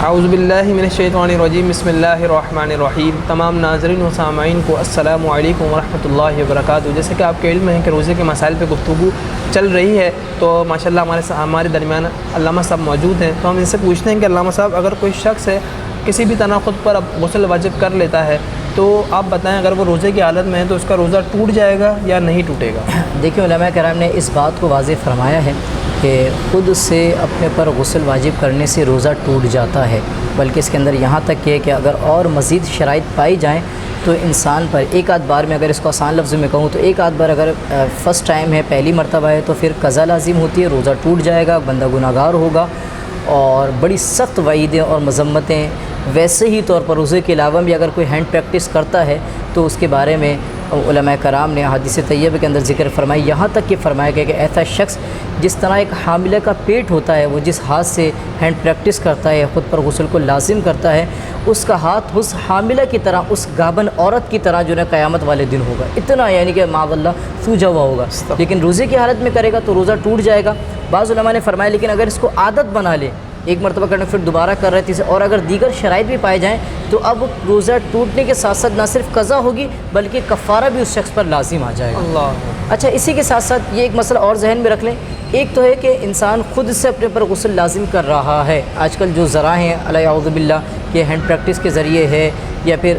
اعوذ باللہ من الشیطان الرجیم بسم اللہ الرحمن الرحیم۔ تمام ناظرین و سامعین کو السلام علیکم ورحمۃ اللہ وبرکاتہ۔ جیسے کہ آپ کے علم ہے کہ روزے کے مسائل پہ گفتگو چل رہی ہے، تو ماشاءاللہ ہمارے درمیان علامہ صاحب موجود ہیں، تو ہم ان سے پوچھتے ہیں کہ علامہ صاحب، اگر کوئی شخص ہے کسی بھی تناقض پر اب غسل واجب کر لیتا ہے، تو آپ بتائیں اگر وہ روزے کی حالت میں ہے تو اس کا روزہ ٹوٹ جائے گا یا نہیں ٹوٹے گا؟ دیکھیں، علماء کرام نے اس بات کو واضح فرمایا ہے کہ خود سے اپنے پر غسل واجب کرنے سے روزہ ٹوٹ جاتا ہے، بلکہ اس کے اندر یہاں تک کہ اگر اور مزید شرائط پائی جائیں تو انسان پر ایک آدھ بار میں، اگر اس کو آسان لفظ میں کہوں تو ایک آدھ بار اگر فرسٹ ٹائم ہے، پہلی مرتبہ ہے، تو پھر قضا لازم ہوتی ہے، روزہ ٹوٹ جائے گا، بندہ گناہ گار ہوگا، اور بڑی سخت وعیدیں اور مذمتیں۔ ویسے ہی طور پر روزے کے علاوہ بھی اگر کوئی ہینڈ پریکٹس کرتا ہے تو اس کے بارے میں علماء کرام نے حدیث طیبہ کے اندر ذکر فرمائی، یہاں تک کہ فرمایا گیا کہ ایسا شخص جس طرح ایک حاملہ کا پیٹ ہوتا ہے، وہ جس ہاتھ سے ہینڈ پریکٹس کرتا ہے، خود پر غسل کو لازم کرتا ہے، اس کا ہاتھ اس حاملہ کی طرح، اس گابن عورت کی طرح جو ہے قیامت والے دن ہوگا، اتنا یعنی کہ معاذ اللہ سوجا ہوا ہوگا۔ لیکن روزے کی حالت میں کرے گا تو روزہ ٹوٹ جائے گا۔ بعض علماء نے فرمایا لیکن اگر اس کو عادت بنا لے، ایک مرتبہ کرنا پھر دوبارہ کر رہے تھے، اور اگر دیگر شرائط بھی پائے جائیں تو اب روزہ ٹوٹنے کے ساتھ ساتھ نہ صرف قضا ہوگی بلکہ کفارہ بھی اس شخص پر لازم آ جائے گا۔ اللہ۔ اچھا، اسی کے ساتھ ساتھ یہ ایک مسئلہ اور ذہن میں رکھ لیں، ایک تو ہے کہ انسان خود سے اپنے پر غسل لازم کر رہا ہے۔ آج کل جو ذرائع ہیں اعوذ باللہ کہ ہینڈ پریکٹس کے ذریعے ہے یا پھر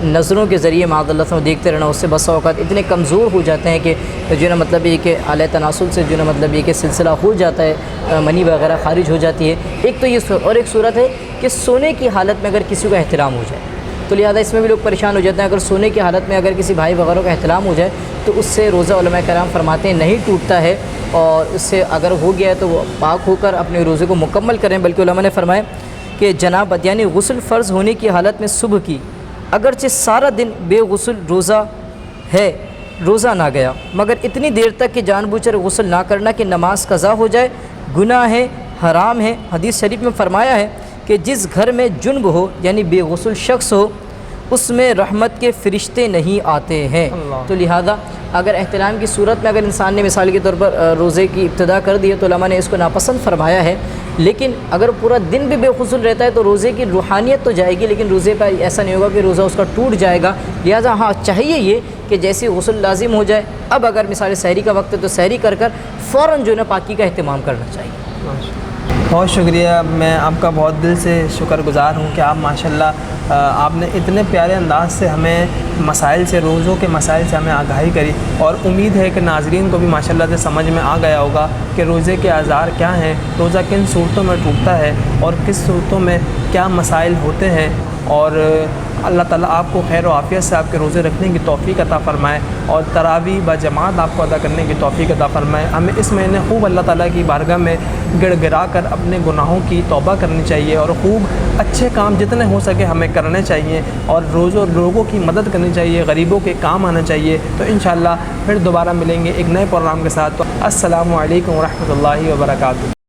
نظروں کے ذریعے معاذ اللہ سے دیکھتے رہنا، اس سے بسا اوقات اتنے کمزور ہو جاتے ہیں کہ جو ہے مطلب یہ کہ اعلی تناسل سے جو ہے مطلب یہ کہ سلسلہ ہو جاتا ہے، منی وغیرہ خارج ہو جاتی ہے۔ ایک تو یہ اور ایک صورت ہے کہ سونے کی حالت میں اگر کسی کو احتلام ہو جائے تو لہٰذا اس میں بھی لوگ پریشان ہو جاتے ہیں۔ اگر سونے کی حالت میں اگر کسی بھائی وغیرہ کا احتلام ہو جائے تو اس سے روزہ علماء کرام فرماتے ہیں نہیں ٹوٹتا ہے، اور اس سے اگر ہو گیا ہے تو وہ پاک ہو کر اپنے روزے کو مکمل کریں۔ بلکہ علماء نے فرمایا کہ جنابت یعنی غسل فرض ہونے کی حالت میں صبح کی اگرچہ سارا دن بے غسل روزہ ہے، روزہ نہ گیا، مگر اتنی دیر تک کہ جان بوجھ کر غسل نہ کرنا کہ نماز قضا ہو جائے، گناہ ہے، حرام ہے۔ حدیث شریف میں فرمایا ہے کہ جس گھر میں جنب ہو یعنی بے غسل شخص ہو اس میں رحمت کے فرشتے نہیں آتے ہیں۔ تو لہذا اگر احتلام کی صورت میں اگر انسان نے مثال کے طور پر روزے کی ابتدا کر دی ہے تو علماء نے اس کو ناپسند فرمایا ہے، لیکن اگر پورا دن بھی بے غسل رہتا ہے تو روزے کی روحانیت تو جائے گی، لیکن روزے پر ایسا نہیں ہوگا کہ روزہ اس کا ٹوٹ جائے گا۔ لہذا ہاں چاہیے یہ کہ جیسے غسل لازم ہو جائے، اب اگر مثال سحری کا وقت ہے تو سحری کر کر فوراً جو ہے نا پاکی کا اہتمام کرنا چاہیے۔ بہت شکریہ، میں آپ کا بہت دل سے شکر گزار ہوں کہ آپ ماشاءاللہ آپ نے اتنے پیارے انداز سے ہمیں مسائل سے، روزوں کے مسائل سے ہمیں آگاہی کری، اور امید ہے کہ ناظرین کو بھی ماشاءاللہ سے سمجھ میں آ گیا ہوگا کہ روزے کے اعذار کیا ہیں، روزہ کن صورتوں میں ٹوٹتا ہے اور کس صورتوں میں کیا مسائل ہوتے ہیں، اور اللہ تعالیٰ آپ کو خیر و عافیت سے آپ کے روزے رکھنے کی توفیق عطا فرمائے، اور تراویح بجماعت آپ کو ادا کرنے کی توفیق عطا فرمائے۔ ہمیں اس مہینے خوب اللہ تعالیٰ کی بارگاہ میں گڑ گڑا کر اپنے گناہوں کی توبہ کرنی چاہیے، اور خوب اچھے کام جتنے ہو سکے ہمیں کرنے چاہیے، اور لوگوں کی مدد کرنی چاہیے، غریبوں کے کام آنا چاہیے۔ تو انشاءاللہ پھر دوبارہ ملیں گے ایک نئے پروگرام کے ساتھ۔ تو السلام علیکم ورحمۃ اللہ وبرکاتہ۔